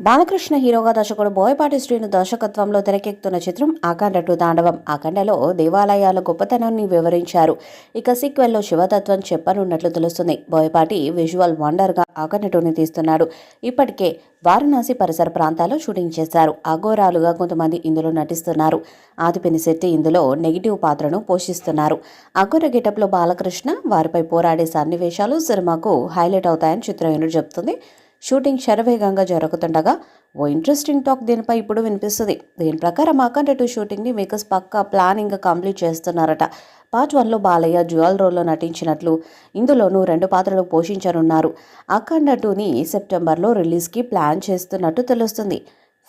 బాలకృష్ణ హీరోగా దర్శకుడు బోయపాటి శ్రీను దర్శకత్వంలో తెరకెక్కుతున్న చిత్రం అఖండ 2 తాండవం. అఖండలో దేవాలయాల గొప్పతనాన్ని వివరించారు. ఇక సీక్వెల్లో శివతత్వం చెప్పనున్నట్లు తెలుస్తుంది. బోయపాటి విజువల్ వండర్గా అఖండ 2ని తీస్తున్నాడు. ఇప్పటికే వారణాసి పరిసర ప్రాంతాల్లో షూటింగ్ చేశారు. అఘోరాలుగా కొంతమంది ఇందులో నటిస్తున్నారు. ఆదిపినిశెట్టి ఇందులో నెగిటివ్ పాత్రను పోషిస్తున్నారు. అఘోర గెటప్లో బాలకృష్ణ, వారిపై పోరాడే సన్నివేశాలు సినిమాకు హైలైట్ అవుతాయని చిత్ర యూనిట్ చెబుతుంది. షూటింగ్ శరవేగంగా జరుగుతుండగా ఓ ఇంట్రెస్టింగ్ టాక్ దీనిపై ఇప్పుడు వినిపిస్తుంది. దీని ప్రకారం అఖండ 2 షూటింగ్ని మేకర్స్ పక్కా ప్లానింగ్ కంప్లీట్ చేస్తున్నారట. పార్ట్ 1లో బాలయ్య డ్యూయల్ రోల్లో నటించినట్లు, ఇందులోనూ 2 పాత్రలు పోషించనున్నారు. అఖండ 2ని సెప్టెంబర్లో రిలీజ్కి ప్లాన్ చేస్తున్నట్టు తెలుస్తుంది.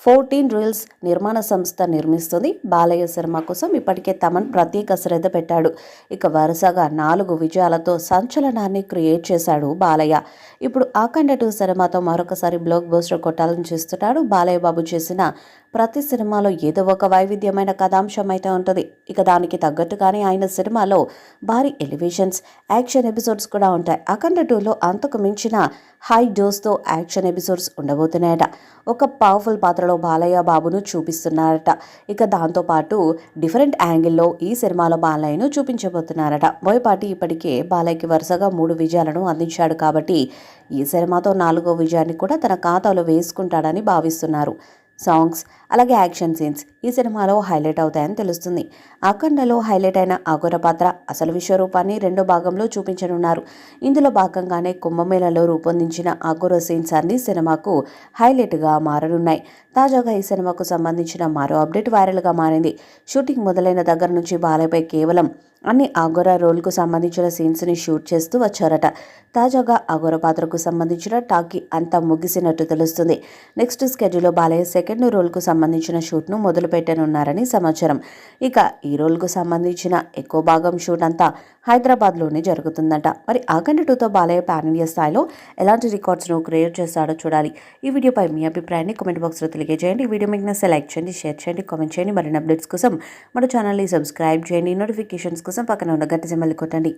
14 రీల్స్ నిర్మాణ సంస్థ నిర్మిస్తుంది. బాలయ్య సినిమా కోసం ఇప్పటికే తమన్ ప్రత్యేక శ్రద్ధ పెట్టాడు. ఇక వరుసగా 4 విజయాలతో సంచలనాన్ని క్రియేట్ చేశాడు బాలయ్య. ఇప్పుడు అఖండ 2 సినిమాతో మరొకసారి బ్లాక్ బస్టర్ కొట్టాలని చూస్తున్నాడు. బాలయ్య బాబు చేసిన ప్రతి సినిమాలో ఏదో ఒక వైవిధ్యమైన కథాంశం అయితే ఉంటుంది. ఇక దానికి తగ్గట్టుగానే ఆయన సినిమాలో భారీ ఎలివేషన్స్, యాక్షన్ ఎపిసోడ్స్ కూడా ఉంటాయి. అఖండ 2లో అంతకు మించిన హై డోస్తో యాక్షన్ ఎపిసోడ్స్ ఉండబోతున్నాయట. ఒక పవర్ఫుల్ పాత్రలో బాలయ్య బాబును చూపిస్తున్నారట. ఇక దాంతోపాటు డిఫరెంట్ యాంగిల్లో ఈ సినిమాలో బాలయ్యను చూపించబోతున్నారట. బోయపాటి ఇప్పటికే బాలయ్యకి వరుసగా 3 విజయాలను అందించాడు కాబట్టి ఈ సినిమాతో 4వ విజయాన్ని కూడా తన ఖాతాలో వేసుకుంటాడని భావిస్తున్నారు. సాంగ్స్ అలాగే యాక్షన్ సీన్స్ ఈ సినిమాలో హైలైట్ అవుతాయని తెలుస్తుంది. అఖండలో హైలైట్ అయిన అఘోర పాత్ర అసలు విశ్వరూపాన్ని 2వ భాగంలో చూపించనున్నారు. ఇందులో భాగంగానే కుంభమేళలో రూపొందించిన అఘోర సీన్స్ అన్ని సినిమాకు హైలైట్గా మారనున్నాయి. తాజాగా ఈ సినిమాకు సంబంధించిన మరో అప్డేట్ వైరల్గా మారింది. షూటింగ్ మొదలైన దగ్గర నుంచి బాలయ్యపై కేవలం అన్ని అఘోర రోల్కు సంబంధించిన సీన్స్ని షూట్ చేస్తూ వచ్చారట. తాజాగా అఘోర పాత్రకు సంబంధించిన టాకీ అంతా ముగిసినట్టు తెలుస్తుంది. నెక్స్ట్ స్కెడ్యూల్లో బాలయ్య సెకండ్ రోల్కు సంబంధించిన షూట్ను మొదలు పెట్టనున్నారని సమాచారం. ఇక ఈ రోల్కు సంబంధించిన ఎక్కువ భాగం షూట్ అంతా హైదరాబాద్లోనే జరుగుతుందట. మరి అఖండ 2తో బాలయ్య పాన్ ఇండియా స్థాయిలో ఎలాంటి రికార్డ్స్ను క్రియేట్ చేస్తాడో చూడాలి. ఈ వీడియోపై మీ అభిప్రాయాన్ని కామెంట్ బాక్స్లో తెలియజేయండి. ఈ వీడియో మీకు నచ్చితే లైక్ చేయండి, షేర్ చేయండి, కామెంట్ చేయండి. మరిన్ని అప్డేట్స్ కోసం మన ఛానల్ని సబ్స్క్రైబ్ చేయండి. నోటిఫికేషన్స్ కోసం పక్కన ఉన్న గంట సింబల్ని కొట్టండి.